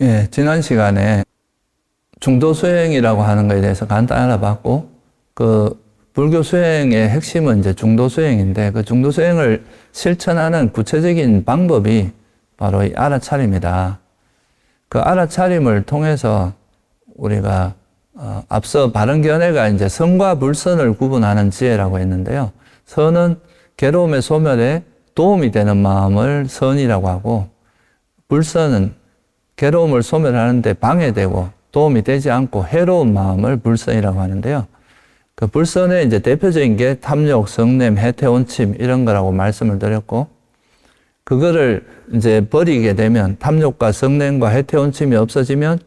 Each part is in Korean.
예, 지난 시간에 중도 수행이라고 하는 것에 대해서 간단히 알아봤고, 그 불교 수행의 핵심은 이제 중도 수행인데, 그 중도 수행을 실천하는 구체적인 방법이 바로 이 알아차림이다. 그 알아차림을 통해서 우리가 앞서 바른견해가 이제 선과 불선을 구분하는 지혜라고 했는데요. 선은 괴로움의 소멸에 도움이 되는 마음을 선이라고 하고, 불선은 괴로움을 소멸하는데 방해되고 도움이 되지 않고 해로운 마음을 불선이라고 하는데요. 그 불선의 이제 대표적인 게 탐욕, 성냄, 해태, 온침 이런 거라고 말씀을 드렸고, 그거를 이제 버리게 되면 탐욕과 성냄과 해태, 온침이 없어지면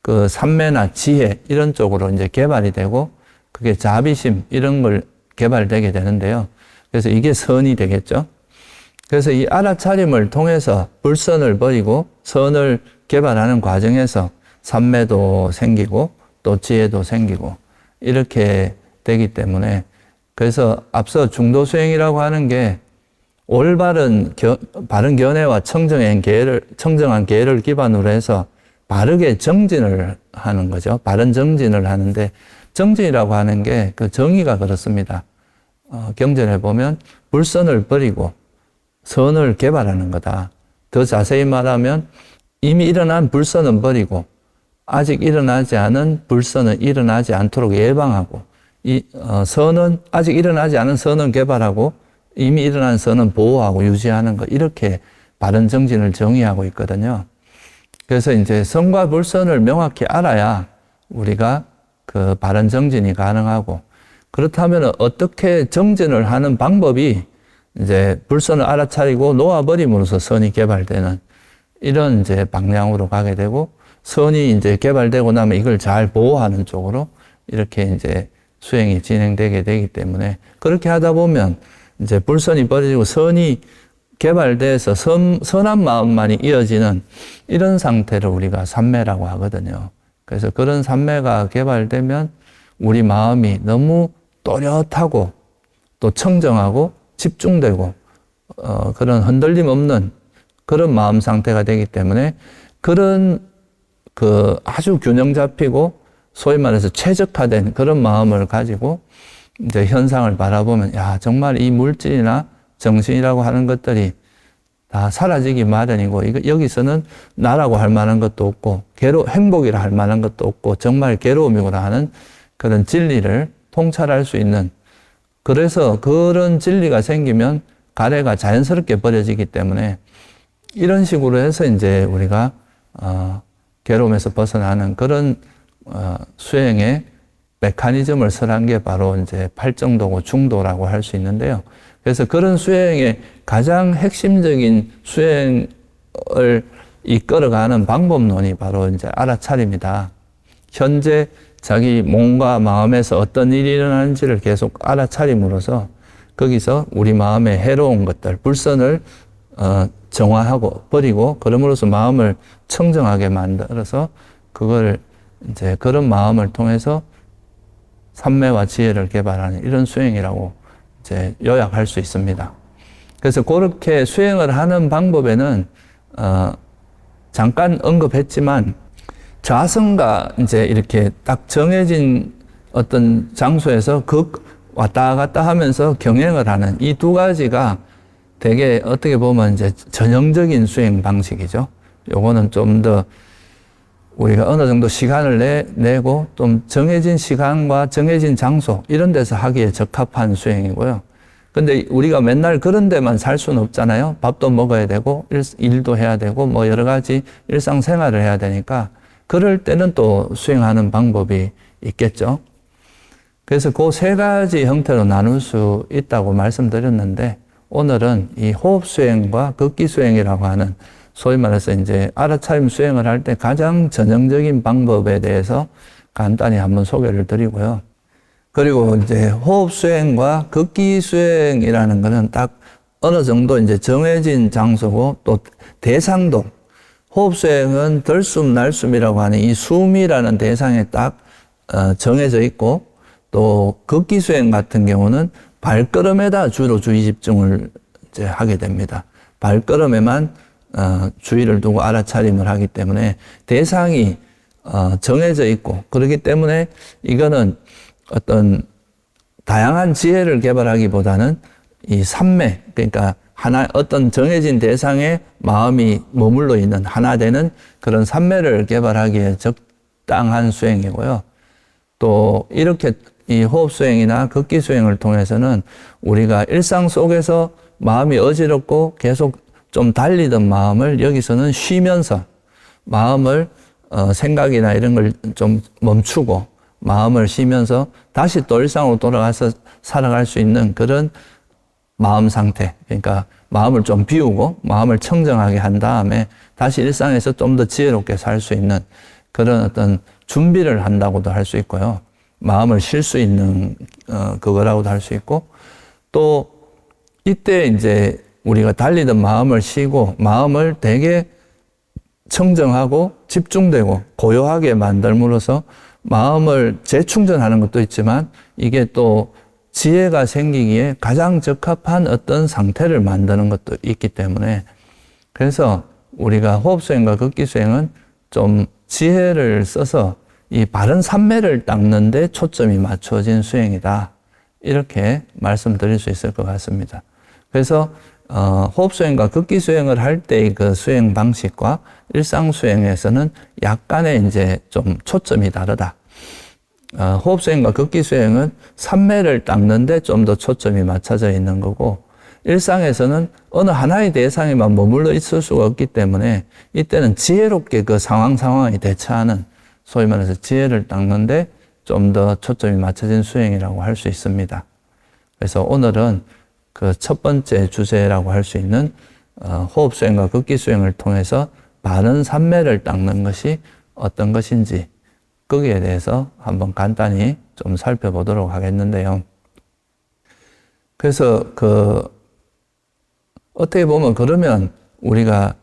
그 삼매나 지혜 이런 쪽으로 이제 개발이 되고, 그게 자비심 이런 걸 개발되게 되는데요. 그래서 이게 선이 되겠죠. 그래서 이 알아차림을 통해서 불선을 버리고 선을 개발하는 과정에서 삼매도 생기고 또 지혜도 생기고 이렇게 되기 때문에, 그래서 앞서 중도 수행이라고 하는 게 올바른 바른 견해와 청정한 계를 기반으로 해서 바르게 정진을 하는 거죠. 바른 정진을 하는데, 정진이라고 하는 게 그 정의가 그렇습니다. 경전에 보면 불선을 버리고 선을 개발하는 거다. 더 자세히 말하면 이미 일어난 불선은 버리고 아직 일어나지 않은 불선은 일어나지 않도록 예방하고, 선은 아직 일어나지 않은 선은 개발하고 이미 일어난 선은 보호하고 유지하는 것, 이렇게 바른 정진을 정의하고 있거든요. 그래서 이제 선과 불선을 명확히 알아야 우리가 그 바른 정진이 가능하고, 그렇다면 어떻게 정진을 하는 방법이 이제 불선을 알아차리고 놓아버림으로써 선이 개발되는 이런 이제 방향으로 가게 되고, 선이 이제 개발되고 나면 이걸 잘 보호하는 쪽으로 이렇게 이제 수행이 진행되게 되기 때문에, 그렇게 하다 보면 이제 불선이 버려지고 선이 개발돼서 선한 마음만이 이어지는 이런 상태를 우리가 삼매라고 하거든요. 그래서 그런 삼매가 개발되면 우리 마음이 너무 또렷하고 또 청정하고 집중되고 그런 흔들림 없는 그런 마음 상태가 되기 때문에, 그런 그 아주 균형 잡히고 소위 말해서 최적화된 그런 마음을 가지고 이제 현상을 바라보면, 야, 정말 이 물질이나 정신이라고 하는 것들이 다 사라지기 마련이고, 여기서는 나라고 할 만한 것도 없고 행복이라 할 만한 것도 없고 정말 괴로움이구나 하는 그런 진리를 통찰할 수 있는, 그래서 그런 진리가 생기면 가래가 자연스럽게 버려지기 때문에, 이런 식으로 해서 이제 우리가 괴로움에서 벗어나는 그런 수행의 메커니즘을 설한 게 바로 이제 팔정도고 중도라고 할 수 있는데요. 그래서 그런 수행의 가장 핵심적인 수행을 이끌어가는 방법론이 바로 이제 알아차림이다. 현재 자기 몸과 마음에서 어떤 일이 일어나는지를 계속 알아차림으로써 거기서 우리 마음의 해로운 것들, 불선을 정화하고 버리고, 그럼으로써 마음을 청정하게 만들어서 그걸 이제 그런 마음을 통해서 삼매와 지혜를 개발하는 이런 수행이라고 이제 요약할 수 있습니다. 그래서 그렇게 수행을 하는 방법에는 잠깐 언급했지만, 좌선과 이제 이렇게 딱 정해진 어떤 장소에서 왔다 갔다 하면서 경행을 하는 이 두 가지가 되게 어떻게 보면 이제 전형적인 수행 방식이죠. 요거는 좀 더 우리가 어느 정도 시간을 내고 좀 정해진 시간과 정해진 장소 이런 데서 하기에 적합한 수행이고요. 근데 우리가 맨날 그런 데만 살 수는 없잖아요. 밥도 먹어야 되고 일도 해야 되고 뭐 여러 가지 일상생활을 해야 되니까, 그럴 때는 또 수행하는 방법이 있겠죠. 그래서 그 세 가지 형태로 나눌 수 있다고 말씀드렸는데, 오늘은 이 호흡 수행과 걷기 수행이라고 하는 소위 말해서 이제 알아차림 수행을 할 때 가장 전형적인 방법에 대해서 간단히 한번 소개를 드리고요. 그리고 이제 호흡 수행과 걷기 수행이라는 것은 딱 어느 정도 이제 정해진 장소고 또 대상도, 호흡 수행은 들숨, 날숨이라고 하는 이 숨이라는 대상에 딱 정해져 있고, 또 걷기 수행 같은 경우는 발걸음에다 주로 주의 집중을 이제 하게 됩니다. 발걸음에만 주의를 두고 알아차림을 하기 때문에 대상이 정해져 있고, 그렇기 때문에 이거는 어떤 다양한 지혜를 개발하기보다는 이 삼매, 그러니까 하나, 어떤 정해진 대상에 마음이 머물러 있는 하나 되는 그런 삼매를 개발하기에 적당한 수행이고요. 또 이렇게 이 호흡 수행이나 극기 수행을 통해서는 우리가 일상 속에서 마음이 어지럽고 계속 좀 달리던 마음을 여기서는 쉬면서 마음을 생각이나 이런 걸 좀 멈추고 마음을 쉬면서 다시 또 일상으로 돌아가서 살아갈 수 있는 그런 마음 상태, 그러니까 마음을 좀 비우고 마음을 청정하게 한 다음에 다시 일상에서 좀 더 지혜롭게 살 수 있는 그런 어떤 준비를 한다고도 할 수 있고요. 마음을 쉴 수 있는 그거라고도 할 수 있고, 또 이때 이제 우리가 달리던 마음을 쉬고 마음을 되게 청정하고 집중되고 고요하게 만들므로써 마음을 재충전하는 것도 있지만 이게 또 지혜가 생기기에 가장 적합한 어떤 상태를 만드는 것도 있기 때문에, 그래서 우리가 호흡수행과 극기수행은 좀 지혜를 써서 이 바른 삼매를 닦는 데 초점이 맞춰진 수행이다, 이렇게 말씀드릴 수 있을 것 같습니다. 그래서 호흡수행과 극기수행을 할 때의 그 수행 방식과 일상수행에서는 약간의 이제 좀 초점이 다르다. 호흡수행과 극기수행은 삼매를 닦는 데 좀 더 초점이 맞춰져 있는 거고, 일상에서는 어느 하나의 대상에만 머물러 있을 수가 없기 때문에 이때는 지혜롭게 그 상황에 대처하는, 소위 말해서 지혜를 닦는 데 좀 더 초점이 맞춰진 수행이라고 할 수 있습니다. 그래서 오늘은 그 첫 번째 주제라고 할 수 있는 호흡수행과 극기수행을 통해서 바른 삼매를 닦는 것이 어떤 것인지, 거기에 대해서 한번 간단히 좀 살펴보도록 하겠는데요. 그래서 어떻게 보면 그러면 우리가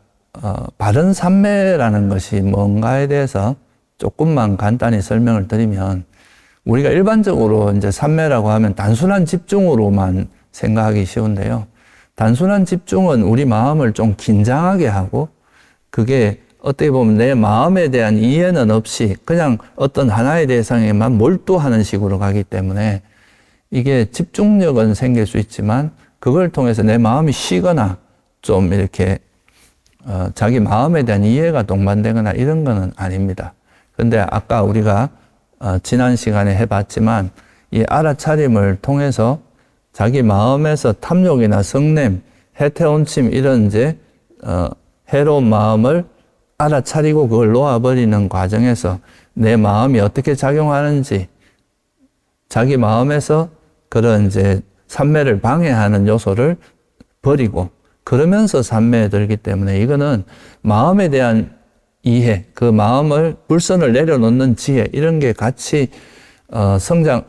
바른 삼매라는 것이 뭔가에 대해서 조금만 간단히 설명을 드리면, 우리가 일반적으로 이제 삼매라고 하면 단순한 집중으로만 생각하기 쉬운데요. 단순한 집중은 우리 마음을 좀 긴장하게 하고, 그게 어떻게 보면 내 마음에 대한 이해는 없이 그냥 어떤 하나의 대상에만 몰두하는 식으로 가기 때문에 이게 집중력은 생길 수 있지만 그걸 통해서 내 마음이 쉬거나 좀 이렇게 자기 마음에 대한 이해가 동반되거나 이런 거는 아닙니다. 근데 아까 우리가 지난 시간에 해봤지만 이 알아차림을 통해서 자기 마음에서 탐욕이나 성냄, 해태온침 이런 이제 해로운 마음을 알아차리고 그걸 놓아버리는 과정에서 내 마음이 어떻게 작용하는지, 자기 마음에서 그런 이제 삼매를 방해하는 요소를 버리고 그러면서 삼매에 들기 때문에 이거는 마음에 대한 이해, 그 마음을 불선을 내려놓는 지혜, 이런 게 같이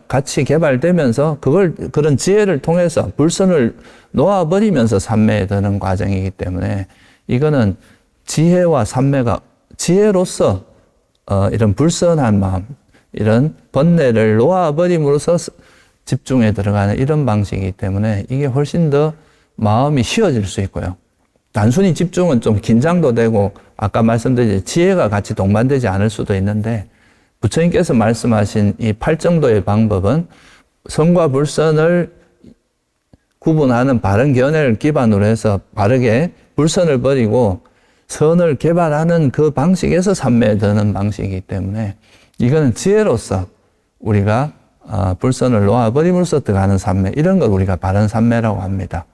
같이 개발되면서 그런 지혜를 통해서 불선을 놓아버리면서 삼매에 드는 과정이기 때문에 이거는 지혜와 삼매가, 지혜로서 이런 불선한 마음, 이런 번뇌를 놓아버림으로써 집중에 들어가는 이런 방식이기 때문에 이게 훨씬 더 마음이 쉬워질 수 있고요. 단순히 집중은 좀 긴장도 되고 아까 말씀드린 지혜가 같이 동반되지 않을 수도 있는데, 부처님께서 말씀하신 이 8정도의 방법은 선과 불선을 구분하는 바른 견해를 기반으로 해서 바르게 불선을 버리고 선을 개발하는 그 방식에서 삼매에 드는 방식이기 때문에 이거는 지혜로서 우리가 불선을 놓아버림으로써 들어가는 삼매, 이런 걸 우리가 바른 삼매라고 합니다.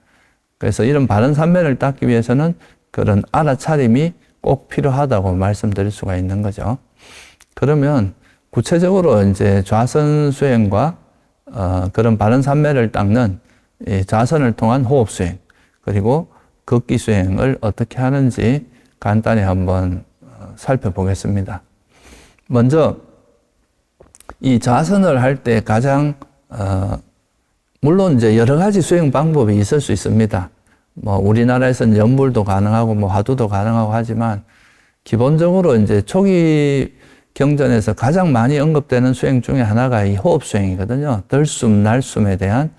그래서 이런 바른 삼매를 닦기 위해서는 그런 알아차림이 꼭 필요하다고 말씀드릴 수가 있는 거죠. 그러면 구체적으로 이제 좌선 수행과 그런 바른 삼매를 닦는 이 좌선을 통한 호흡 수행, 그리고 극기 수행을 어떻게 하는지 간단히 한번 살펴보겠습니다. 먼저 이 좌선을 할 때 가장 물론 이제 여러 가지 수행 방법이 있을 수 있습니다. 뭐 우리나라에서는 연불도 가능하고 뭐 화두도 가능하고 하지만 기본적으로 이제 초기 경전에서 가장 많이 언급되는 수행 중에 하나가 이 호흡 수행이거든요. 들숨 날숨에 대한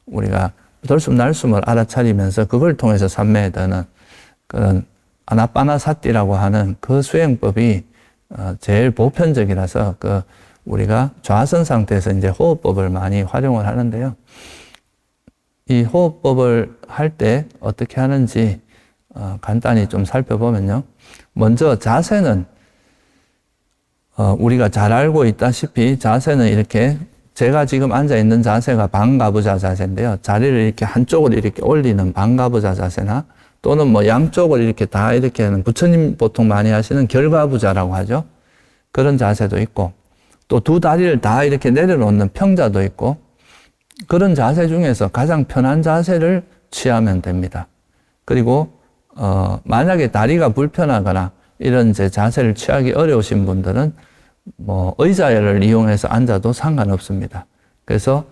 우리가 들숨 날숨을 알아차리면서 그걸 통해서 삼매에 드는 그런 아나빠나사띠라고 하는 그 수행법이 제일 보편적이라서 우리가 좌선 상태에서 이제 호흡법을 많이 활용을 하는데요. 이 호흡법을 할 때 어떻게 하는지 간단히 좀 살펴보면요. 먼저 자세는 우리가 잘 알고 있다시피 자세는 이렇게 제가 지금 앉아 있는 자세가 반가부좌 자세인데요. 자리를 이렇게 한쪽을 이렇게 올리는 반가부좌 자세나 또는 뭐 양쪽을 이렇게 다 이렇게 하는 부처님 보통 많이 하시는 결과부좌라고 하죠. 그런 자세도 있고 또 두 다리를 다 이렇게 내려놓는 평자도 있고 그런 자세 중에서 가장 편한 자세를 취하면 됩니다. 그리고 만약에 다리가 불편하거나 이런 이제 자세를 취하기 어려우신 분들은 뭐 의자를 이용해서 앉아도 상관없습니다. 그래서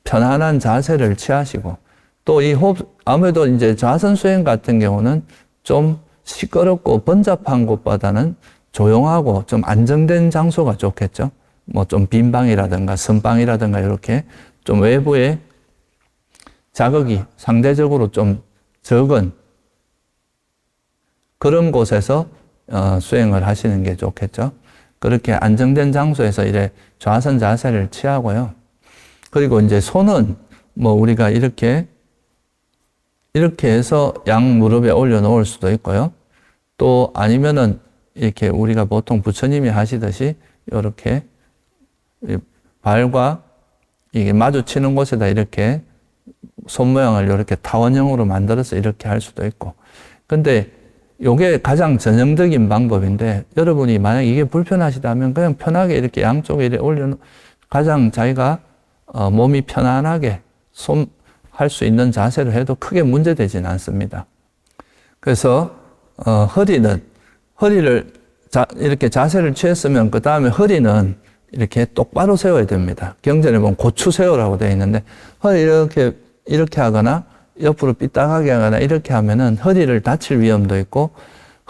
편안한 자세를 취하시고 또 이 호흡 아무래도 이제 좌선 수행 같은 경우는 좀 시끄럽고 번잡한 곳보다는 조용하고 좀 안정된 장소가 좋겠죠. 뭐 좀 빈 방이라든가 선방이라든가 이렇게 좀 외부에 자극이 상대적으로 좀 적은 그런 곳에서 수행을 하시는 게 좋겠죠. 그렇게 안정된 장소에서 이래 좌선 자세를 취하고요. 그리고 이제 손은 뭐 우리가 이렇게 해서 양 무릎에 올려놓을 수도 있고요. 또 아니면은 이렇게 우리가 보통 부처님이 하시듯이 이렇게 발과 이게 마주치는 곳에다 이렇게 손 모양을 이렇게 타원형으로 만들어서 이렇게 할 수도 있고. 근데 요게 가장 전형적인 방법인데 여러분이 만약 이게 불편하시다면 그냥 편하게 이렇게 양쪽에 이렇게 가장 자기가 몸이 편안하게 할 수 있는 자세로 해도 크게 문제되진 않습니다. 그래서 허리를 이렇게 자세를 취했으면 그 다음에 허리는 이렇게 똑바로 세워야 됩니다. 경전에 보면 고추 세우라고 되어 있는데 허리 이렇게 하거나 옆으로 삐딱하게 하거나 이렇게 하면은 허리를 다칠 위험도 있고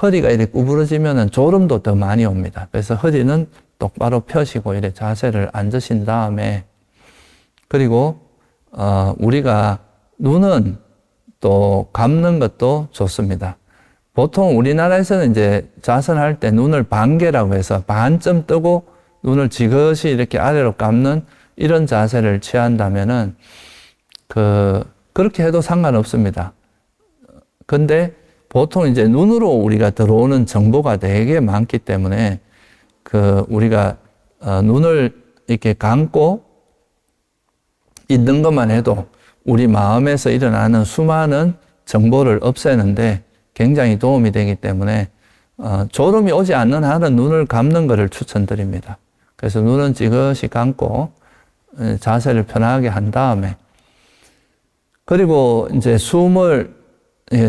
허리가 이렇게 구부러지면은 졸음도 더 많이 옵니다. 그래서 허리는 똑바로 펴시고 이렇게 자세를 앉으신 다음에 그리고 우리가 눈은 또 감는 것도 좋습니다. 보통 우리나라에서는 이제 좌선할 때 눈을 반개라고 해서 반쯤 뜨고 눈을 지그시 이렇게 아래로 감는 이런 자세를 취한다면은 그렇게 해도 상관없습니다. 근데 보통 이제 눈으로 우리가 들어오는 정보가 되게 많기 때문에 우리가 눈을 이렇게 감고 있는 것만 해도 우리 마음에서 일어나는 수많은 정보를 없애는데 굉장히 도움이 되기 때문에 졸음이 오지 않는 한은 눈을 감는 것을 추천드립니다. 그래서 눈은 지그시 감고 자세를 편하게 한 다음에 그리고 이제 숨을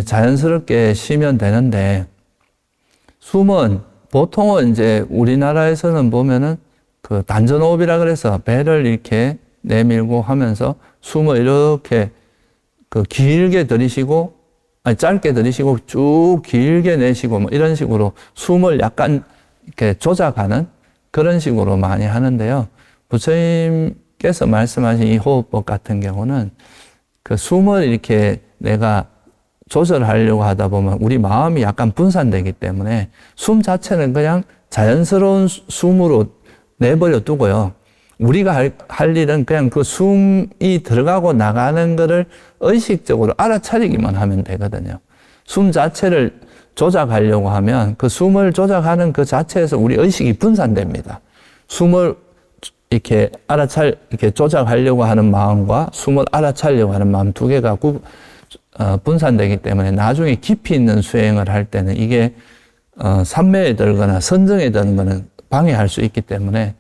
자연스럽게 쉬면 되는데 숨은 보통은 이제 우리나라에서는 보면은 단전호흡이라 그래서 배를 이렇게 내밀고 하면서 숨을 이렇게 길게 들이쉬고 짧게 들이쉬고 쭉 길게 내쉬고 뭐 이런 식으로 숨을 약간 이렇게 조작하는 그런 식으로 많이 하는데요. 부처님께서 말씀하신 이 호흡법 같은 경우는 숨을 이렇게 내가 조절하려고 하다 보면 우리 마음이 약간 분산되기 때문에 숨 자체는 그냥 자연스러운 숨으로 내버려 두고요. 우리가 할 일은 그냥 그 숨이 들어가고 나가는 것을 의식적으로 알아차리기만 하면 되거든요. 숨 자체를 조작하려고 하면 그 숨을 조작하는 그 자체에서 우리 의식이 분산됩니다. 숨을 이렇게 이렇게 조작하려고 하는 마음과 숨을 알아차리려고 하는 마음 두 개가 분산되기 때문에 나중에 깊이 있는 수행을 할 때는 이게 삼매에 들거나 선정에 드는 거는 방해할 수 있기 때문에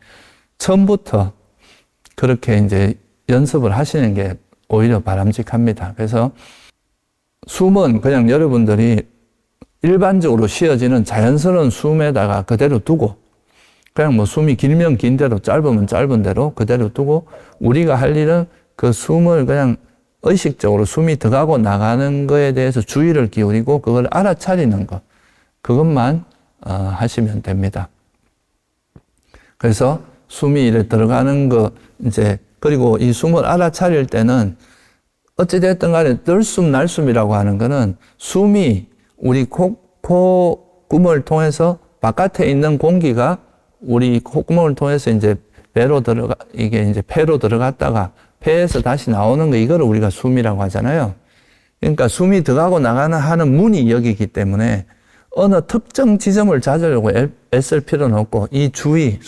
처음부터 그렇게 이제 연습을 하시는 게 오히려 바람직합니다. 그래서 숨은 그냥 여러분들이 일반적으로 쉬어지는 자연스러운 숨에다가 그대로 두고 그냥 뭐 숨이 길면 긴 대로 짧으면 짧은 대로 그대로 두고 우리가 할 일은 그 숨을 그냥 의식적으로 숨이 들어가고 나가는 거에 대해서 주의를 기울이고 그걸 알아차리는 것 그것만 하시면 됩니다. 그래서 숨이 이렇게 들어가는 거 이제 그리고 이 숨을 알아차릴 때는 어찌됐든 간에 들숨 날숨이라고 하는 거는 숨이 우리 콧구멍을 통해서 바깥에 있는 공기가 우리 콧구멍을 통해서 이제 이게 이제 폐로 들어갔다가 폐에서 다시 나오는 거, 이거를 우리가 숨이라고 하잖아요. 그러니까 숨이 들어가고 나가는 하는 문이 여기이기 때문에 어느 특정 지점을 찾으려고 애쓸 필요는 없고, 이 주위,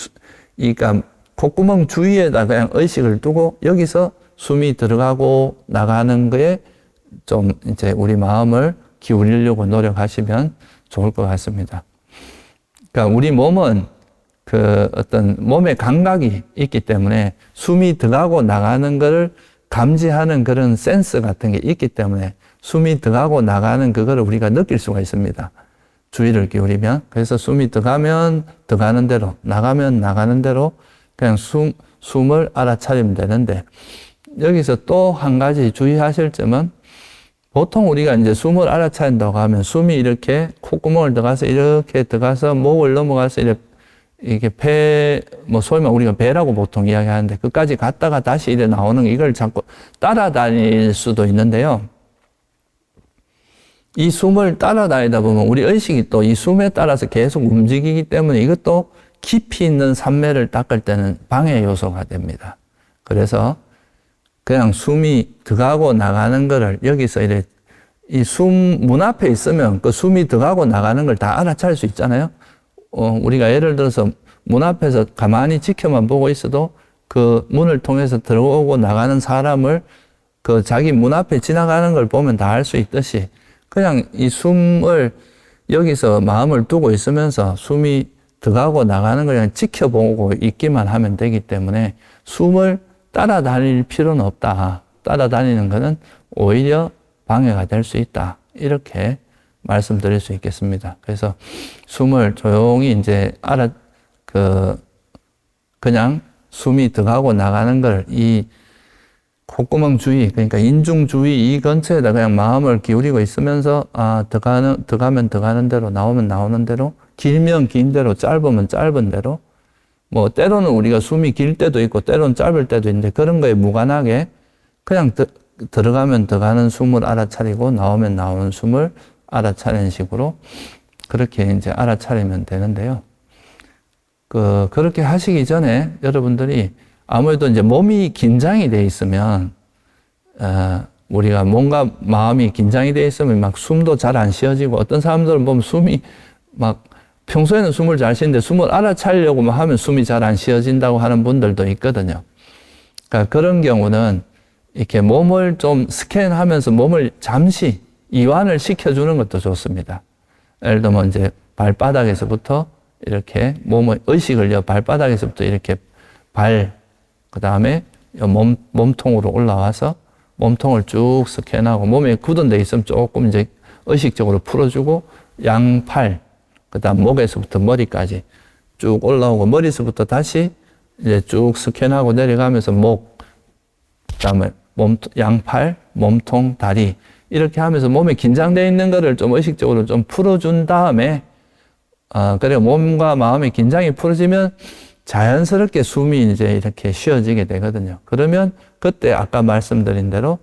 그러니까 콧구멍 주위에다 그냥 의식을 두고 여기서 숨이 들어가고 나가는 거에 좀 이제 우리 마음을 기울이려고 노력하시면 좋을 것 같습니다. 그러니까 우리 몸은 그 어떤 몸의 감각이 있기 때문에 숨이 들어가고 나가는 것을 감지하는 그런 센스 같은 게 있기 때문에 숨이 들어가고 나가는 그거를 우리가 느낄 수가 있습니다. 주의를 기울이면. 그래서 숨이 들어가면 들어가는 대로, 나가면 나가는 대로 그냥 숨을 알아차리면 되는데, 여기서 또 한 가지 주의하실 점은, 보통 우리가 이제 숨을 알아차린다고 하면 숨이 이렇게 콧구멍을 들어가서 이렇게 들어가서 목을 넘어가서 이게 소위 말 우리가 배라고 보통 이야기하는데, 끝까지 갔다가 다시 이래 나오는 이걸 자꾸 따라다닐 수도 있는데요. 이 숨을 따라다니다 보면 우리 의식이 또 이 숨에 따라서 계속 움직이기 때문에 이것도 깊이 있는 산매를 닦을 때는 방해 요소가 됩니다. 그래서 그냥 숨이 들어가고 나가는 거를 여기서 이 숨 문 앞에 있으면 그 숨이 들어가고 나가는 걸 다 알아차릴 수 있잖아요. 우리가 예를 들어서 문 앞에서 가만히 지켜만 보고 있어도 그 문을 통해서 들어오고 나가는 사람을 그 자기 문 앞에 지나가는 걸 보면 다 알 수 있듯이, 그냥 이 숨을 여기서 마음을 두고 있으면서 숨이 들어가고 나가는 걸 그냥 지켜보고 있기만 하면 되기 때문에 숨을 따라다닐 필요는 없다. 따라다니는 것은 오히려 방해가 될 수 있다. 이렇게 말씀드릴 수 있겠습니다. 그래서 숨을 조용히 이제 그냥 숨이 들어가고 나가는 걸 이 콧구멍 주위, 그러니까 인중 주위 이 근처에다 그냥 마음을 기울이고 있으면서, 들어가면 들어가는 대로, 나오면 나오는 대로, 길면 긴 대로, 짧으면 짧은 대로, 때로는 우리가 숨이 길 때도 있고, 때로는 짧을 때도 있는데, 그런 거에 무관하게 그냥 들어가면 들어가는 숨을 알아차리고, 나오면 나오는 숨을 알아차리는 식으로 그렇게 이제 알아차리면 되는데요. 그렇게 하시기 전에 여러분들이 아무래도 이제 몸이 긴장이 돼 있으면, 우리가 뭔가 마음이 긴장이 돼 있으면 막 숨도 잘 안 쉬어지고, 어떤 사람들은 보면 숨이 막 평소에는 숨을 잘 쉬는데 숨을 알아차리려고 하면 숨이 잘 안 쉬어진다고 하는 분들도 있거든요. 그러니까 그런 경우는 이렇게 몸을 좀 스캔하면서 몸을 잠시 이완을 시켜주는 것도 좋습니다. 예를 들면 이제 발바닥에서부터 이렇게 몸의 의식을 발바닥에서부터 이렇게 그 다음에 몸통으로 올라와서 몸통을 쭉 스캔하고, 몸에 굳은 데 있으면 조금 이제 의식적으로 풀어주고, 양팔, 그 다음 목에서부터 머리까지 쭉 올라오고, 머리에서부터 다시 이제 쭉 스캔하고 내려가면서 목, 그 다음에 양팔, 몸통, 다리, 이렇게 하면서 몸에 긴장되어 있는 거를 좀 의식적으로 좀 풀어준 다음에, 그리고 몸과 마음의 긴장이 풀어지면 자연스럽게 숨이 이제 이렇게 쉬어지게 되거든요. 그러면 그때 아까 말씀드린 대로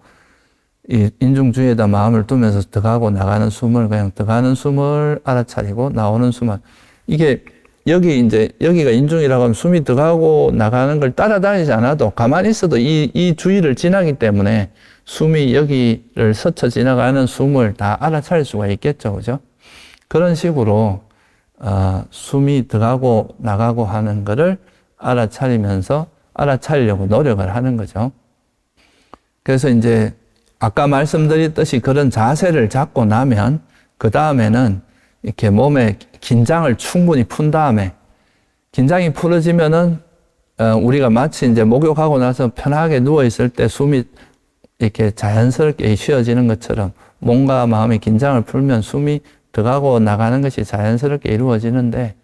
이 인중 주위에다 마음을 두면서 들어가고 나가는 숨을 그냥 들어가는 숨을 알아차리고, 나오는 숨을, 이게 여기가 인중이라고 하면 숨이 들어가고 나가는 걸 따라다니지 않아도 가만히 있어도 이 주위를 지나기 때문에 숨이 여기를 스쳐 지나가는 숨을 다 알아차릴 수가 있겠죠. 그죠? 그런 식으로 숨이 들어가고 나가고 하는 거를 알아차리려고 노력을 하는 거죠. 그래서 이제 아까 말씀드렸듯이 그런 자세를 잡고 나면 그 다음에는 이렇게 몸에 긴장을 충분히 푼 다음에, 긴장이 풀어지면은 우리가 마치 이제 목욕하고 나서 편하게 누워 있을 때 숨이 이렇게 자연스럽게 쉬어지는 것처럼 몸과 마음의 긴장을 풀면 숨이 들어가고 나가는 것이 자연스럽게 이루어지는데,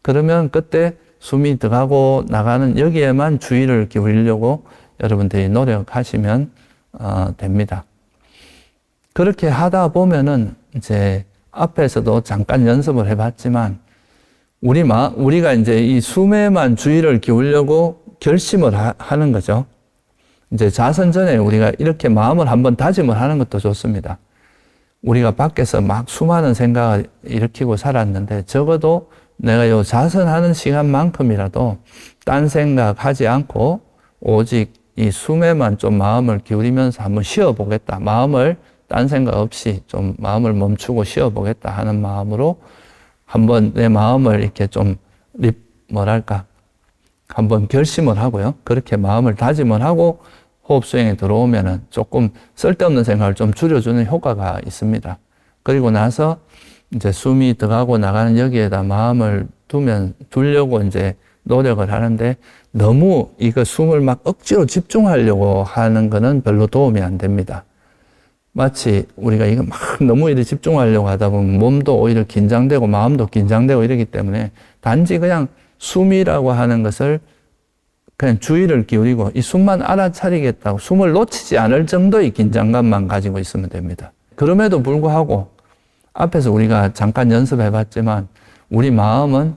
그러면 그때 숨이 들어가고 나가는 여기에만 주의를 기울이려고 여러분들이 노력하시면 됩니다. 그렇게 하다 보면은 이제 앞에서도 잠깐 연습을 해봤지만, 우리가 이제 이 숨에만 주의를 기울이려고 결심을 하는 거죠. 이제 자선 전에 우리가 이렇게 마음을 한번 다짐을 하는 것도 좋습니다. 우리가 밖에서 막 수많은 생각을 일으키고 살았는데 적어도 내가 요 자선하는 시간만큼이라도 딴 생각하지 않고 오직 이 숨에만 좀 마음을 기울이면서 한번 쉬어보겠다. 마음을 딴 생각 없이 좀 마음을 멈추고 쉬어보겠다 하는 마음으로 한번 내 마음을 이렇게 좀 한번 결심을 하고요. 그렇게 마음을 다짐을 하고 호흡 수행에 들어오면은 조금 쓸데없는 생각을 좀 줄여주는 효과가 있습니다. 그리고 나서 이제 숨이 들어가고 나가는 여기에다 마음을 두려고 이제 노력을 하는데 너무 이거 숨을 막 억지로 집중하려고 하는 거는 별로 도움이 안 됩니다. 마치 우리가 이거 막 너무 이렇게 집중하려고 하다 보면 몸도 오히려 긴장되고 마음도 긴장되고 이러기 때문에 단지 그냥 숨이라고 하는 것을 그냥 주의를 기울이고 이 숨만 알아차리겠다고 숨을 놓치지 않을 정도의 긴장감만 가지고 있으면 됩니다. 그럼에도 불구하고 앞에서 우리가 잠깐 연습해 봤지만 우리 마음은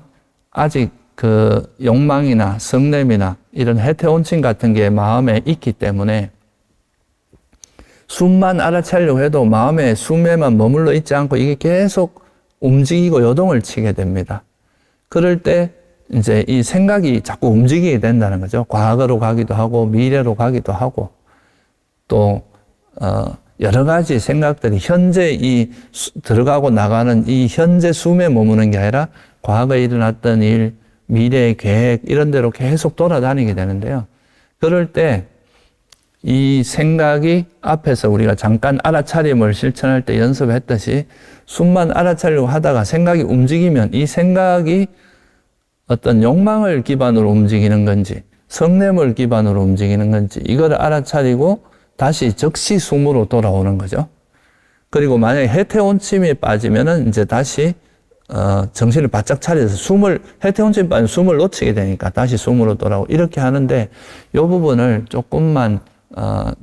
아직 그 욕망이나 성냄이나 이런 해태온침 같은 게 마음에 있기 때문에 숨만 알아차리려고 해도 마음의 숨에만 머물러 있지 않고 이게 계속 움직이고 요동을 치게 됩니다. 그럴 때 이제 이 생각이 자꾸 움직이게 된다는 거죠. 과거로 가기도 하고 미래로 가기도 하고 또 여러 가지 생각들이 현재 이 들어가고 나가는 이 현재 숨에 머무는 게 아니라 과거에 일어났던 일, 미래의 계획 이런 데로 계속 돌아다니게 되는데요. 그럴 때 이 생각이 앞에서 우리가 잠깐 알아차림을 실천할 때 연습했듯이 숨만 알아차리려고 하다가 생각이 움직이면 이 생각이 어떤 욕망을 기반으로 움직이는 건지 성냄을 기반으로 움직이는 건지 이걸 알아차리고 다시 즉시 숨으로 돌아오는 거죠. 그리고 만약에 해태온침에 빠지면은 이제 다시 정신을 바짝 차려서 해태온침에 빠지면 숨을 놓치게 되니까 다시 숨으로 돌아오고 이렇게 하는데 이 부분을 조금만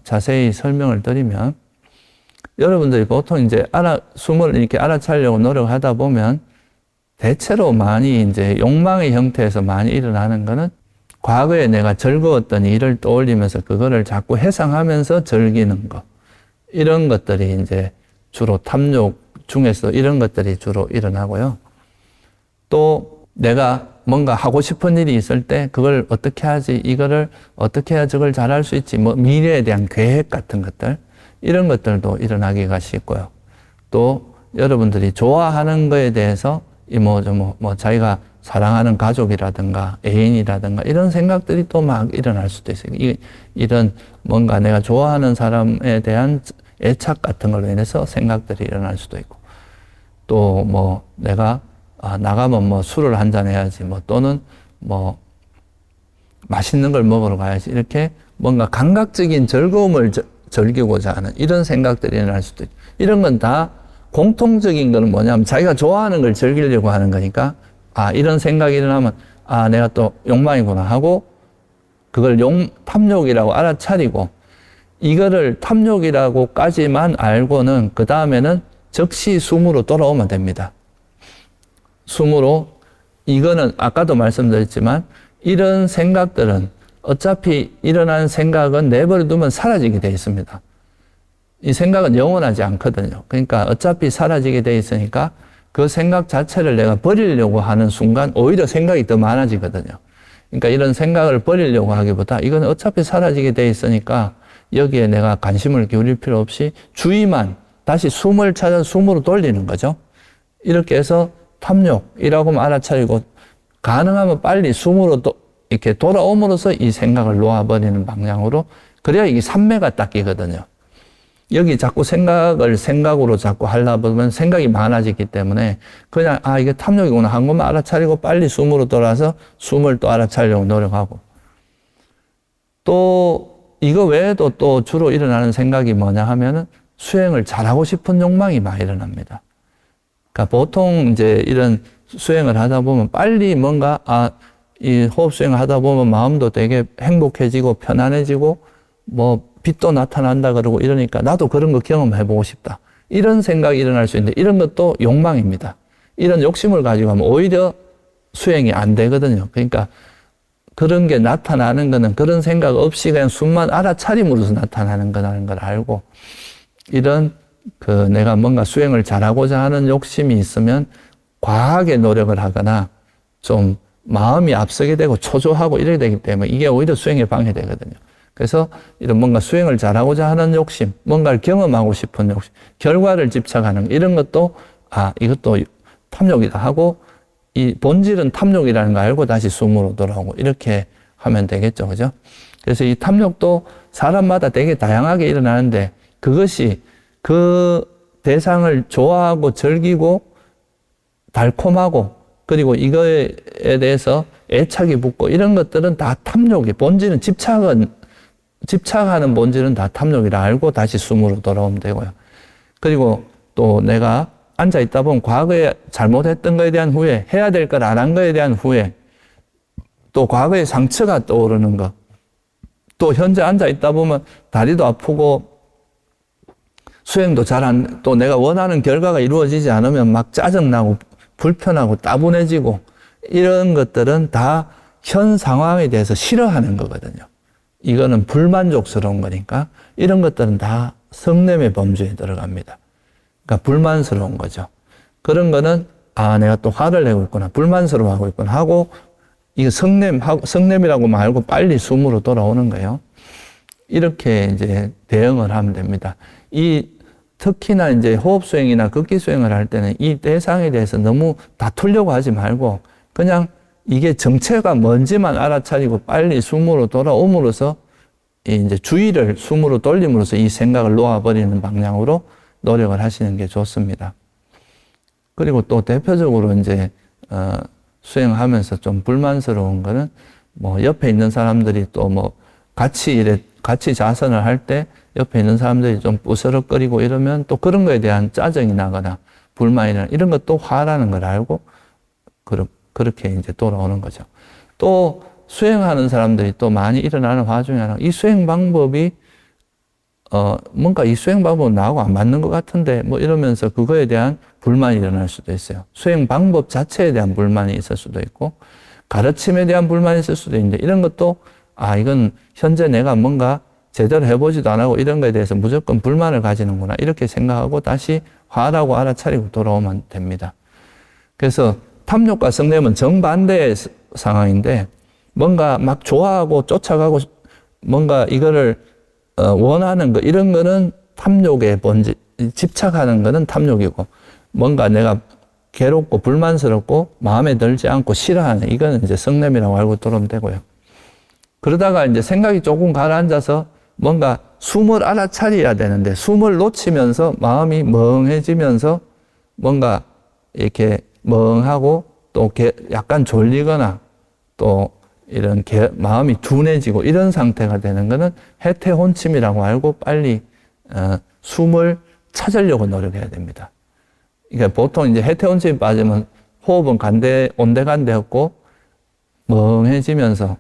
자세히 설명을 드리면 여러분들이 보통 이제 숨을 이렇게 알아차리려고 노력하다 보면 대체로 많이 이제 욕망의 형태에서 많이 일어나는 거는 과거에 내가 즐거웠던 일을 떠올리면서 그거를 자꾸 회상하면서 즐기는 거. 이런 것들이 이제 주로 탐욕 중에서 이런 것들이 주로 일어나고요. 또 내가 뭔가 하고 싶은 일이 있을 때 그걸 어떻게 하지? 이거를 어떻게 해야 저걸 잘할 수 있지? 뭐 미래에 대한 계획 같은 것들. 이런 것들도 일어나기가 쉽고요. 또 여러분들이 좋아하는 거에 대해서 자기가 사랑하는 가족이라든가 애인이라든가 이런 생각들이 또 막 일어날 수도 있어요. 이런 뭔가 내가 좋아하는 사람에 대한 애착 같은 걸로 인해서 생각들이 일어날 수도 있고 또 내가 나가면 술을 한잔 해야지 또는 맛있는 걸 먹으러 가야지 이렇게 뭔가 감각적인 즐거움을 즐기고자 하는 이런 생각들이 일어날 수도 있고 이런 건 다 공통적인 거는 뭐냐면 자기가 좋아하는 걸 즐기려고 하는 거니까 이런 생각이 일어나면 내가 또 욕망이구나 하고 그걸 탐욕이라고 알아차리고 이거를 탐욕이라고까지만 알고는 그 다음에는 즉시 숨으로 돌아오면 됩니다. 숨으로 이거는 아까도 말씀드렸지만 이런 생각들은 어차피 일어나는 생각은 내버려 두면 사라지게 돼 있습니다. 이 생각은 영원하지 않거든요. 그러니까 어차피 사라지게 돼 있으니까 그 생각 자체를 내가 버리려고 하는 순간 오히려 생각이 더 많아지거든요. 그러니까 이런 생각을 버리려고 하기보다 이건 어차피 사라지게 돼 있으니까 여기에 내가 관심을 기울일 필요 없이 주의만 다시 숨을 찾아 숨으로 돌리는 거죠. 이렇게 해서 탐욕이라고 알아차리고 가능하면 빨리 숨으로 이렇게 돌아옴으로써 이 생각을 놓아버리는 방향으로 그래야 이게 삼매가 닦이거든요. 여기 자꾸 생각으로 자꾸 하려고 보면 생각이 많아지기 때문에 그냥 이게 탐욕이구나 한 것만 알아차리고 빨리 숨으로 돌아서 숨을 또 알아차리려고 노력하고 또 이거 외에도 또 주로 일어나는 생각이 뭐냐 하면은 수행을 잘하고 싶은 욕망이 많이 일어납니다. 그러니까 보통 이제 이런 수행을 하다 보면 빨리 뭔가 이 호흡 수행을 하다 보면 마음도 되게 행복해지고 편안해지고 빛도 나타난다 그러고 이러니까 나도 그런 거 경험해보고 싶다. 이런 생각이 일어날 수 있는데 이런 것도 욕망입니다. 이런 욕심을 가지고 하면 오히려 수행이 안 되거든요. 그러니까 그런 게 나타나는 거는 그런 생각 없이 그냥 숨만 알아차림으로써 나타나는 거라는 걸 알고 이런 내가 뭔가 수행을 잘하고자 하는 욕심이 있으면 과하게 노력을 하거나 좀 마음이 앞서게 되고 초조하고 이래야 되기 때문에 이게 오히려 수행에 방해되거든요. 그래서 이런 뭔가 수행을 잘하고자 하는 욕심, 뭔가를 경험하고 싶은 욕심, 결과를 집착하는 이런 것도 이것도 탐욕이다 하고 이 본질은 탐욕이라는 거 알고 다시 숨으로 돌아오고 이렇게 하면 되겠죠. 그죠? 그래서 이 탐욕도 사람마다 되게 다양하게 일어나는데 그것이 그 대상을 좋아하고 즐기고 달콤하고 그리고 이거에 대해서 애착이 붙고 이런 것들은 다 탐욕이 본질은 집착하는 본질은 다 탐욕이라 알고 다시 숨으로 돌아오면 되고요. 그리고 또 내가 앉아 있다 보면 과거에 잘못했던 거에 대한 후회, 해야 될 걸 안 한 거에 대한 후회, 또 과거의 상처가 떠오르는 것, 또 현재 앉아 있다 보면 다리도 아프고 수행도 또 내가 원하는 결과가 이루어지지 않으면 막 짜증나고 불편하고 따분해지고 이런 것들은 다 현 상황에 대해서 싫어하는 거거든요. 이거는 불만족스러운 거니까 이런 것들은 다 성냄의 범주에 들어갑니다. 그러니까 불만스러운 거죠. 그런 거는 내가 또 화를 내고 있구나, 불만스러워하고 있구나 하고 이거 성냄이라고 말고 빨리 숨으로 돌아오는 거예요. 이렇게 이제 대응을 하면 됩니다. 특히나 이제 호흡 수행이나 극기 수행을 할 때는 이 대상에 대해서 너무 다투려고 하지 말고 그냥 이게 정체가 뭔지만 알아차리고 빨리 숨으로 돌아옴으로써 이제 주의를 숨으로 돌림으로써 이 생각을 놓아버리는 방향으로 노력을 하시는 게 좋습니다. 그리고 또 대표적으로 이제 수행하면서 좀 불만스러운 거는 옆에 있는 사람들이 또 같이 자선을 할 때 옆에 있는 사람들이 좀 부스럭거리고 이러면 또 그런 거에 대한 짜증이 나거나 불만이 나거나 이런 것도 화라는 걸 알고 그렇게 이제 돌아오는 거죠. 또 수행하는 사람들이 또 많이 일어나는 화 중에 하나가 이 수행 방법이 뭔가 이 수행 방법은 나하고 안 맞는 것 같은데 이러면서 그거에 대한 불만이 일어날 수도 있어요. 수행 방법 자체에 대한 불만이 있을 수도 있고 가르침에 대한 불만이 있을 수도 있는데 이런 것도 이건 현재 내가 뭔가 제대로 해보지도 안 하고 이런 거에 대해서 무조건 불만을 가지는구나 이렇게 생각하고 다시 화라고 알아차리고 돌아오면 됩니다. 그래서 탐욕과 성냄은 정반대의 상황인데 뭔가 막 좋아하고 쫓아가고 뭔가 이거를 원하는 거 이런 거는 탐욕의 본질, 집착하는 거는 탐욕이고 뭔가 내가 괴롭고 불만스럽고 마음에 들지 않고 싫어하는 이거는 이제 성냄이라고 알고 들어오면 되고요. 그러다가 이제 생각이 조금 가라앉아서 뭔가 숨을 알아차려야 되는데 숨을 놓치면서 마음이 멍해지면서 뭔가 이렇게 멍하고 또 약간 졸리거나 또 이런 마음이 둔해지고 이런 상태가 되는 것은 해태혼침이라고 알고 빨리 숨을 찾으려고 노력해야 됩니다. 그러니까 보통 이제 해태혼침이 빠지면 호흡은 온데간데없고 멍해지면서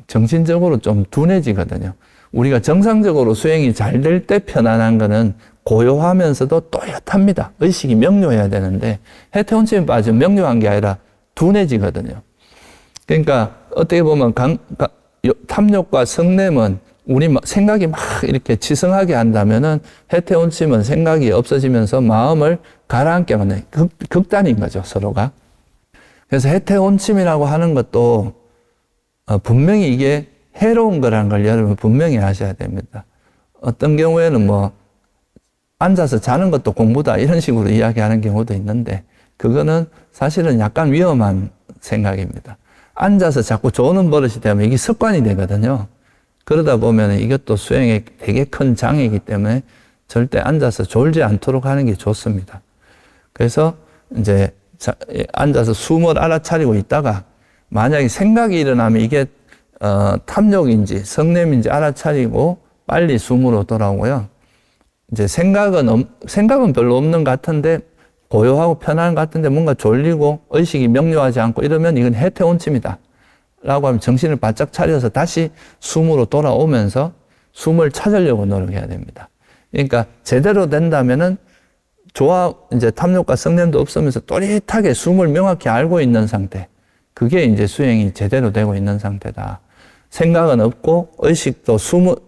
정신적으로 좀 둔해지거든요. 우리가 정상적으로 수행이 잘 될 때 편안한 거는 고요하면서도 또렷합니다. 의식이 명료해야 되는데 해태혼침이 빠지면 명료한 게 아니라 둔해지거든요. 그러니까 어떻게 보면 탐욕과 성냄은 우리 생각이 막 이렇게 치성하게 한다면은 해태혼침은 생각이 없어지면서 마음을 가라앉게 하는 극단인 거죠, 서로가. 그래서 해태혼침이라고 하는 것도 분명히 이게 해로운 거라는 걸 여러분 분명히 아셔야 됩니다. 어떤 경우에는 앉아서 자는 것도 공부다 이런 식으로 이야기하는 경우도 있는데 그거는 사실은 약간 위험한 생각입니다. 앉아서 자꾸 조는 버릇이 되면 이게 습관이 되거든요. 그러다 보면 이것도 수행에 되게 큰 장애이기 때문에 절대 앉아서 졸지 않도록 하는 게 좋습니다. 그래서 이제 앉아서 숨을 알아차리고 있다가 만약에 생각이 일어나면 이게 탐욕인지 성냄인지 알아차리고 빨리 숨으로 돌아오고요. 이제 생각은 별로 없는 것 같은데 고요하고 편안한 것 같은데 뭔가 졸리고 의식이 명료하지 않고 이러면 이건 해태혼침이다 라고 하면 정신을 바짝 차려서 다시 숨으로 돌아오면서 숨을 찾으려고 노력해야 됩니다. 그러니까 제대로 된다면은 이제 탐욕과 성냄도 없으면서 또렷하게 숨을 명확히 알고 있는 상태. 그게 이제 수행이 제대로 되고 있는 상태다. 생각은 없고 의식도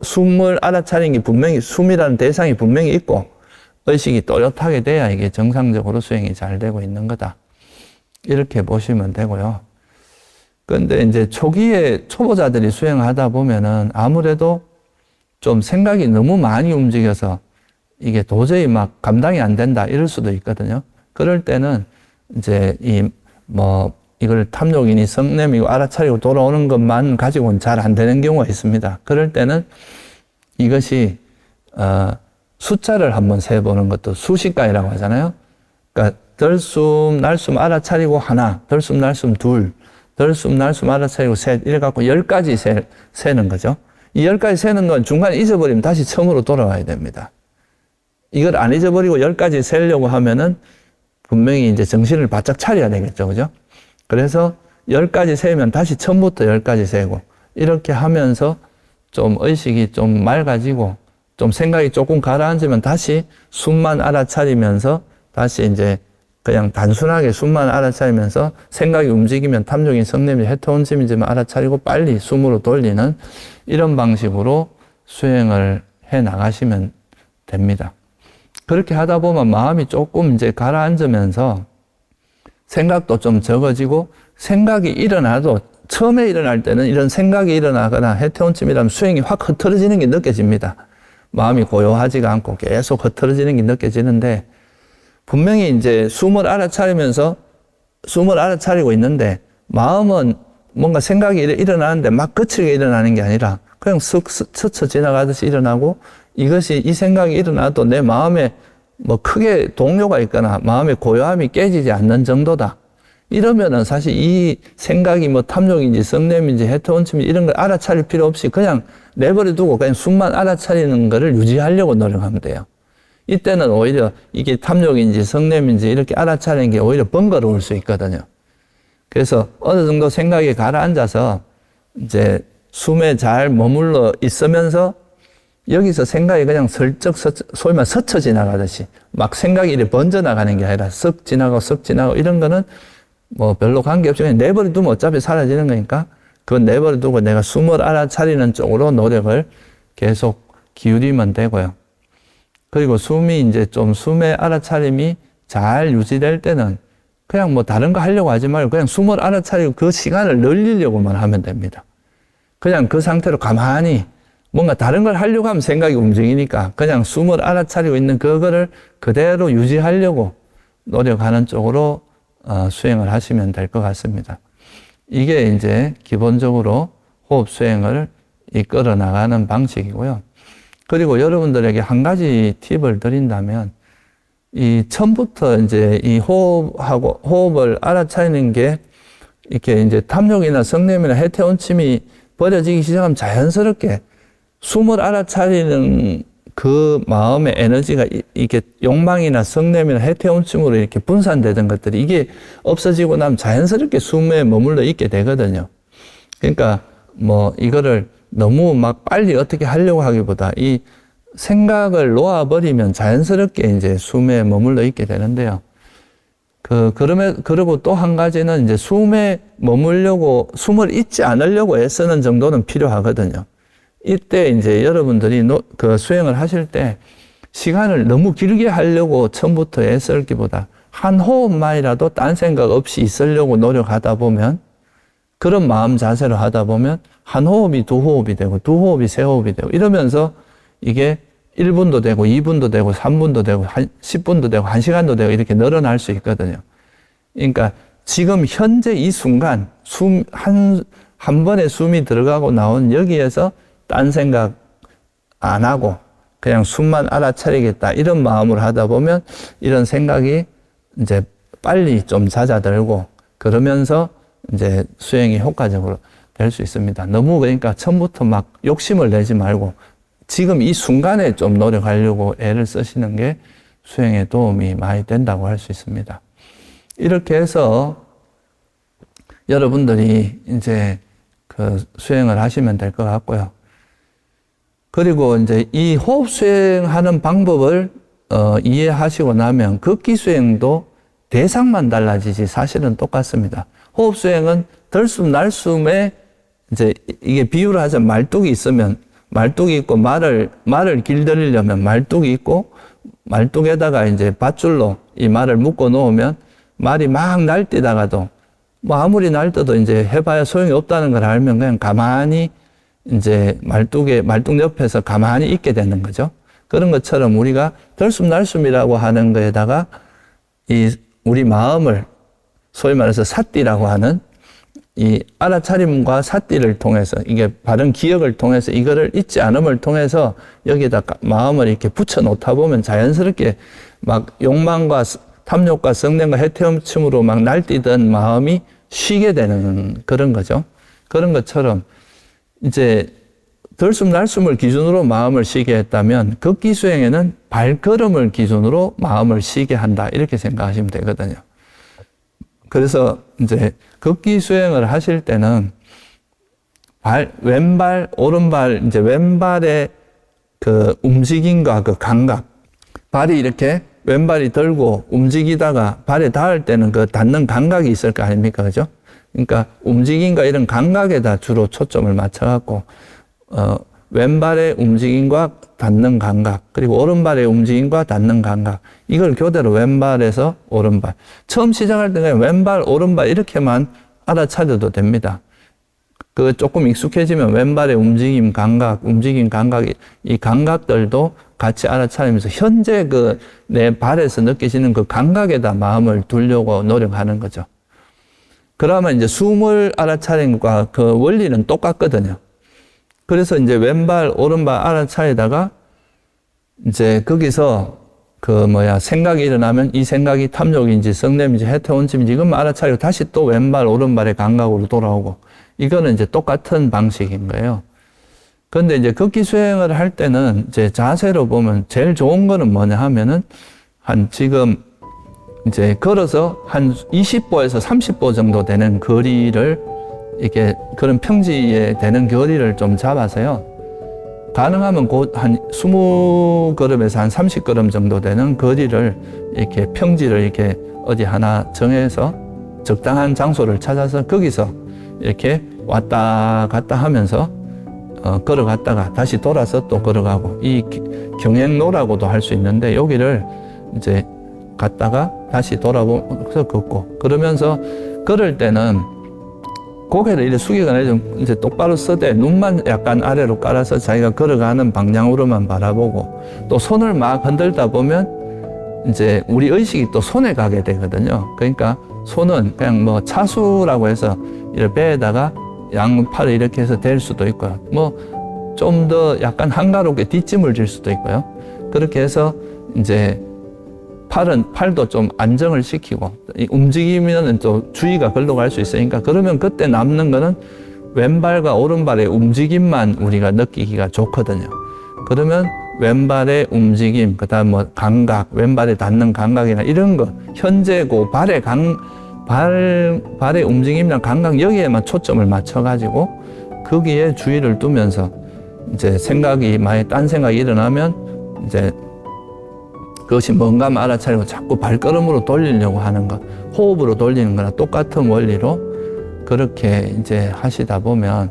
숨을 알아차린 게 분명히 숨이라는 대상이 분명히 있고 의식이 또렷하게 돼야 이게 정상적으로 수행이 잘 되고 있는 거다. 이렇게 보시면 되고요. 그런데 이제 초기에 초보자들이 수행하다 보면은 아무래도 좀 생각이 너무 많이 움직여서 이게 도저히 막 감당이 안 된다 이럴 수도 있거든요. 그럴 때는 이제 이걸 탐욕이니 성냄이고 알아차리고 돌아오는 것만 가지고는 잘 안 되는 경우가 있습니다. 그럴 때는 이것이 숫자를 한번 세보는 것도 수식가이라고 하잖아요. 그러니까 덜숨 날숨 알아차리고 하나, 덜숨 날숨 둘, 덜숨 날숨 알아차리고 셋 이래 갖고 10가지 세는 거죠. 이 10가지 세는 건 중간에 잊어버리면 다시 처음으로 돌아와야 됩니다. 이걸 안 잊어버리고 10가지 세려고 하면은 분명히 이제 정신을 바짝 차려야 되겠죠. 그죠? 그래서 10가지 세면 다시 처음부터 10가지 세고 이렇게 하면서 좀 의식이 좀 맑아지고 좀 생각이 조금 가라앉으면 다시 숨만 알아차리면서 다시 이제 그냥 단순하게 숨만 알아차리면서 생각이 움직이면 탐욕인 성냄이 해토원침이지만 알아차리고 빨리 숨으로 돌리는 이런 방식으로 수행을 해 나가시면 됩니다. 그렇게 하다 보면 마음이 조금 이제 가라앉으면서 생각도 좀 적어지고 생각이 일어나도 처음에 일어날 때는 이런 생각이 일어나거나 해태원침이라면 수행이 확 흐트러지는 게 느껴집니다. 마음이 고요하지가 않고 계속 흐트러지는 게 느껴지는데 분명히 이제 숨을 알아차리면서 숨을 알아차리고 있는데 마음은 뭔가 생각이 일어나는데 막 거칠게 일어나는 게 아니라 그냥 쓱 스쳐 지나가듯이 일어나고 이것이 이 생각이 일어나도 내 마음에 뭐 크게 동요가 있거나 마음의 고요함이 깨지지 않는 정도다. 이러면은 사실 이 생각이 뭐 탐욕인지 성냄인지 해토원침인지 이런 걸 알아차릴 필요 없이 그냥 내버려 두고 그냥 숨만 알아차리는 거를 유지하려고 노력하면 돼요. 이때는 오히려 이게 탐욕인지 성냄인지 이렇게 알아차리는 게 오히려 번거로울 수 있거든요. 그래서 어느 정도 생각이 가라앉아서 이제 숨에 잘 머물러 있으면서 여기서 생각이 그냥 슬쩍 소위 말 스쳐 지나가듯이 막 생각이 이렇게 번져 나가는 게 아니라 쓱 지나가고 이런 거는 뭐 별로 관계없이 그냥 내버려 두면 어차피 사라지는 거니까 그건 내버려 두고 내가 숨을 알아차리는 쪽으로 노력을 계속 기울이면 되고요. 그리고 숨이 이제 좀 숨의 알아차림이 잘 유지될 때는 그냥 뭐 다른 거 하려고 하지 말고 그냥 숨을 알아차리고 그 시간을 늘리려고만 하면 됩니다. 그냥 그 상태로 가만히 뭔가 다른 걸 하려고 하면 생각이 움직이니까 그냥 숨을 알아차리고 있는 그거를 그대로 유지하려고 노력하는 쪽으로 수행을 하시면 될 것 같습니다. 이게 이제 기본적으로 호흡 수행을 이끌어 나가는 방식이고요. 그리고 여러분들에게 한 가지 팁을 드린다면 이 처음부터 이제 이 호흡을 알아차리는 게 이렇게 이제 탐욕이나 성냄이나 해태원침이 버려지기 시작하면 자연스럽게 숨을 알아차리는 그 마음의 에너지가 이렇게 욕망이나 성냄이나 해태원침으로 이렇게 분산되던 것들이 이게 없어지고 나면 자연스럽게 숨에 머물러 있게 되거든요. 그러니까 뭐 이거를 너무 막 빨리 어떻게 하려고 하기보다 이 생각을 놓아버리면 자연스럽게 이제 숨에 머물러 있게 되는데요. 그리고 또 한 가지는 이제 숨에 머물려고, 숨을 잊지 않으려고 애쓰는 정도는 필요하거든요. 이때 이제 여러분들이 그 수행을 하실 때 시간을 너무 길게 하려고 처음부터 애쓸기보다 한 호흡만이라도 딴 생각 없이 있으려고 노력하다 보면 그런 마음 자세로 하다 보면 한 호흡이 두 호흡이 되고 두 호흡이 세 호흡이 되고 이러면서 이게 1분도 되고 2분도 되고 3분도 되고 10분도 되고 1시간도 되고 이렇게 늘어날 수 있거든요. 그러니까 지금 현재 이 순간 한 번에 숨이 들어가고 나온 여기에서 딴 생각 안 하고 그냥 숨만 알아차리겠다 이런 마음으로 하다 보면 이런 생각이 이제 빨리 좀 잦아들고 그러면서 이제 수행이 효과적으로 될 수 있습니다. 너무 그러니까 처음부터 막 욕심을 내지 말고 지금 이 순간에 좀 노력하려고 애를 쓰시는 게 수행에 도움이 많이 된다고 할 수 있습니다. 이렇게 해서 여러분들이 이제 그 수행을 하시면 될 것 같고요. 그리고 이제 이 호흡 수행하는 방법을 이해하시고 나면 극기 수행도 대상만 달라지지 사실은 똑같습니다. 호흡 수행은 덜숨 날숨에 이제 이게 비유를 하자면 말뚝이 있으면 말뚝이 있고 말을 길들이려면 말뚝이 있고 말뚝에다가 이제 밧줄로 이 말을 묶어 놓으면 말이 막 날뛰다가도 뭐 아무리 날뛰도 이제 해봐야 소용이 없다는 걸 알면 그냥 가만히 이제 말뚝 옆에서 가만히 있게 되는 거죠. 그런 것처럼 우리가 들숨날숨이라고 하는 거에다가 우리 마음을 소위 말해서 삿띠라고 하는 이 알아차림과 삿띠를 통해서 이게 바른 기억을 통해서 이거를 잊지 않음을 통해서 여기에다 마음을 이렇게 붙여 놓다 보면 자연스럽게 막 욕망과 탐욕과 성냄과 해태음침으로 막 날뛰던 마음이 쉬게 되는 그런 거죠. 그런 것처럼 이제 들숨날숨을 기준으로 마음을 쉬게 했다면 극기수행에는 발걸음을 기준으로 마음을 쉬게 한다 이렇게 생각하시면 되거든요. 그래서 이제 극기수행을 하실 때는 왼발, 오른발, 이제 왼발의 그 움직임과 그 감각, 발이 이렇게 왼발이 들고 움직이다가 발에 닿을 때는 그 닿는 감각이 있을 거 아닙니까? 그죠? 그러니까 움직임과 이런 감각에다 주로 초점을 맞춰갖고, 왼발의 움직임과 닿는 감각, 그리고 오른발의 움직임과 닿는 감각, 이걸 교대로 왼발에서 오른발. 처음 시작할 때는 왼발, 오른발 이렇게만 알아차려도 됩니다. 그 조금 익숙해지면 왼발의 움직임 감각, 이 감각들도 같이 알아차리면서 현재 그 내 발에서 느끼시는 그 감각에다 마음을 두려고 노력하는 거죠. 그러면 이제 숨을 알아차리는 것과 그 원리는 똑같거든요. 그래서 이제 왼발, 오른발 알아차리다가 이제 거기서 생각이 일어나면 이 생각이 탐욕인지 성냄인지 해태원침인지 이것만 알아차리고 다시 또 왼발, 오른발의 감각으로 돌아오고 이거는 이제 똑같은 방식인 거예요. 그런데 이제 극기수행을 할 때는 이제 자세로 보면 제일 좋은 거는 뭐냐 하면은 지금 이제 걸어서 한 20보에서 30보 정도 되는 거리를 이렇게 그런 평지에 되는 거리를 좀 잡아서요. 가능하면 곧 한 20걸음에서 한 30걸음 정도 되는 거리를 이렇게 평지를 이렇게 어디 하나 정해서 적당한 장소를 찾아서 거기서 이렇게 왔다 갔다 하면서 걸어갔다가 다시 돌아서 또 걸어가고 이 경행로라고도 할 수 있는데 여기를 이제 갔다가 다시 돌아보면서 걷고 그러면서 걸을 때는 고개를 이렇게 숙이거나 좀 이제 똑바로 서되 눈만 약간 아래로 깔아서 자기가 걸어가는 방향으로만 바라보고 또 손을 막 흔들다 보면 이제 우리 의식이 또 손에 가게 되거든요. 그러니까 손은 그냥 뭐 차수라고 해서 이렇게 배에다가 양팔을 이렇게 해서 댈 수도 있고요. 뭐 좀 더 약간 한가롭게 뒷짐을 질 수도 있고요. 그렇게 해서 이제 팔도 좀 안정을 시키고 움직이면 또 주의가 글로 갈 수 있으니까 그러면 그때 남는 거는 왼발과 오른발의 움직임만 우리가 느끼기가 좋거든요. 그러면 왼발의 움직임, 그 다음 뭐 감각, 왼발에 닿는 감각이나 이런 거, 현재 그 발의 움직임이나 감각 여기에만 초점을 맞춰가지고 거기에 주의를 두면서 이제 만약에 딴 생각이 일어나면 이제 그것이 뭔가 알아차리고 자꾸 발걸음으로 돌리려고 하는 것, 호흡으로 돌리는 거나 똑같은 원리로 그렇게 이제 하시다 보면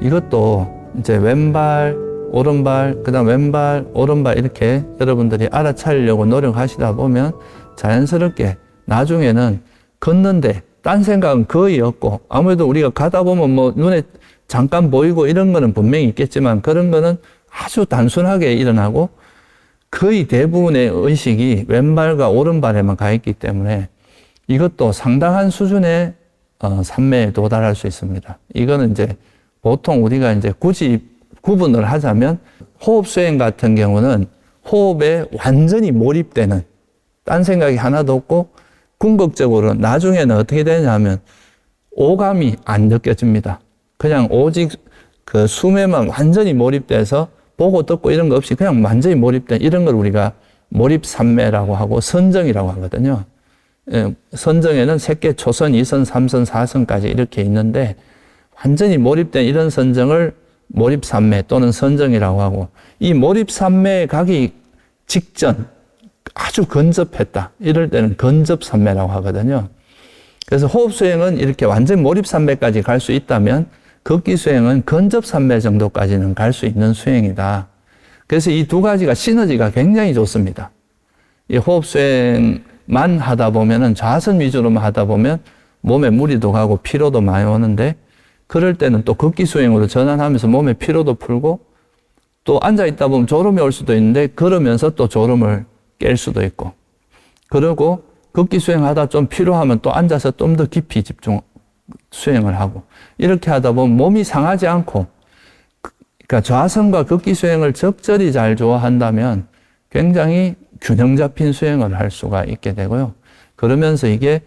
이것도 이제 왼발, 오른발, 그 다음 왼발, 오른발 이렇게 여러분들이 알아차리려고 노력하시다 보면 자연스럽게 나중에는 걷는데 딴 생각은 거의 없고 아무래도 우리가 가다 보면 뭐 눈에 잠깐 보이고 이런 거는 분명히 있겠지만 그런 거는 아주 단순하게 일어나고 거의 대부분의 의식이 왼발과 오른발에만 가 있기 때문에 이것도 상당한 수준의 삼매에 도달할 수 있습니다. 이거는 이제 보통 우리가 이제 굳이 구분을 하자면 호흡 수행 같은 경우는 호흡에 완전히 몰입되는 딴 생각이 하나도 없고 궁극적으로 나중에는 어떻게 되냐면 오감이 안 느껴집니다. 그냥 오직 그 숨에만 완전히 몰입돼서 보고 듣고 이런 거 없이 그냥 완전히 몰입된 이런 걸 우리가 몰입삼매라고 하고 선정이라고 하거든요. 선정에는 색계, 초선, 2선, 3선, 4선까지 이렇게 있는데 완전히 몰입된 이런 선정을 몰입삼매 또는 선정이라고 하고 이 몰입삼매에 가기 직전 아주 근접했다. 이럴 때는 근접삼매라고 하거든요. 그래서 호흡수행은 이렇게 완전 몰입삼매까지 갈 수 있다면 극기수행은 근접삼매 정도까지는 갈 수 있는 수행이다. 그래서 이 두 가지가 시너지가 굉장히 좋습니다. 이 호흡 수행만 하다 보면은 좌선 위주로만 하다 보면 몸에 무리도 가고 피로도 많이 오는데 그럴 때는 또 극기 수행으로 전환하면서 몸의 피로도 풀고 또 앉아 있다 보면 졸음이 올 수도 있는데 그러면서 또 졸음을 깰 수도 있고 그리고 극기 수행하다 좀 피로하면 또 앉아서 좀 더 깊이 집중 수행을 하고 이렇게 하다 보면 몸이 상하지 않고 그러니까 좌선과 극기 수행을 적절히 잘 조화한다면 굉장히 균형 잡힌 수행을 할 수가 있게 되고요. 그러면서 이게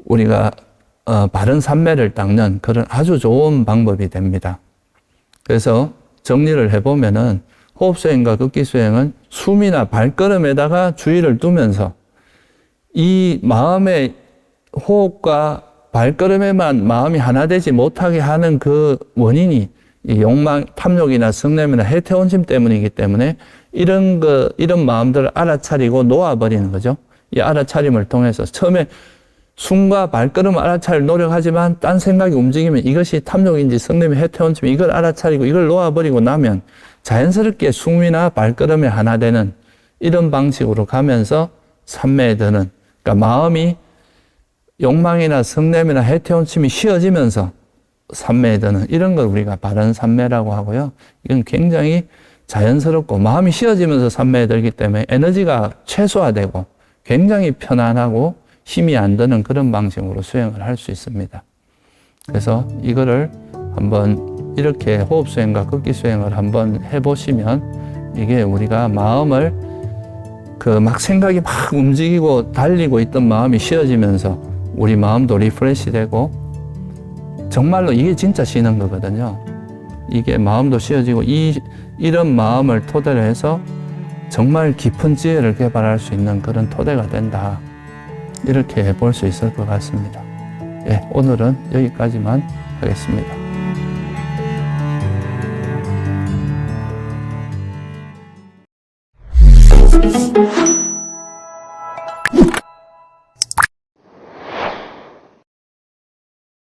우리가 바른 삼매를 닦는 그런 아주 좋은 방법이 됩니다. 그래서 정리를 해보면은 호흡 수행과 극기 수행은 숨이나 발걸음에다가 주의를 두면서 이 마음의 호흡과 발걸음에만 마음이 하나 되지 못하게 하는 그 원인이 이 욕망, 탐욕이나 성냄이나 해태원심 때문이기 때문에 이런 마음들을 알아차리고 놓아버리는 거죠. 이 알아차림을 통해서 처음에 숨과 발걸음을 알아차릴 노력하지만 딴 생각이 움직이면 이것이 탐욕인지 성냄이 해태원심이 이걸 알아차리고 이걸 놓아버리고 나면 자연스럽게 숨이나 발걸음에 하나 되는 이런 방식으로 가면서 삼매에 드는 그러니까 마음이 욕망이나 성냄이나 해태원심이 쉬어지면서 삼매에 드는 이런 걸 우리가 바른 삼매라고 하고요. 이건 굉장히 자연스럽고 마음이 쉬어지면서 삼매에 들기 때문에 에너지가 최소화되고 굉장히 편안하고 힘이 안 드는 그런 방식으로 수행을 할 수 있습니다. 그래서 이거를 한번 이렇게 호흡 수행과 극기 수행을 한번 해보시면 이게 우리가 마음을 막 생각이 막 움직이고 달리고 있던 마음이 쉬어지면서 우리 마음도 리프레시 되고 정말로 이게 진짜 쉬는 거거든요. 이게 마음도 쉬어지고 이런 마음을 토대로 해서 정말 깊은 지혜를 개발할 수 있는 그런 토대가 된다. 이렇게 볼 수 있을 것 같습니다. 예, 오늘은 여기까지만 하겠습니다.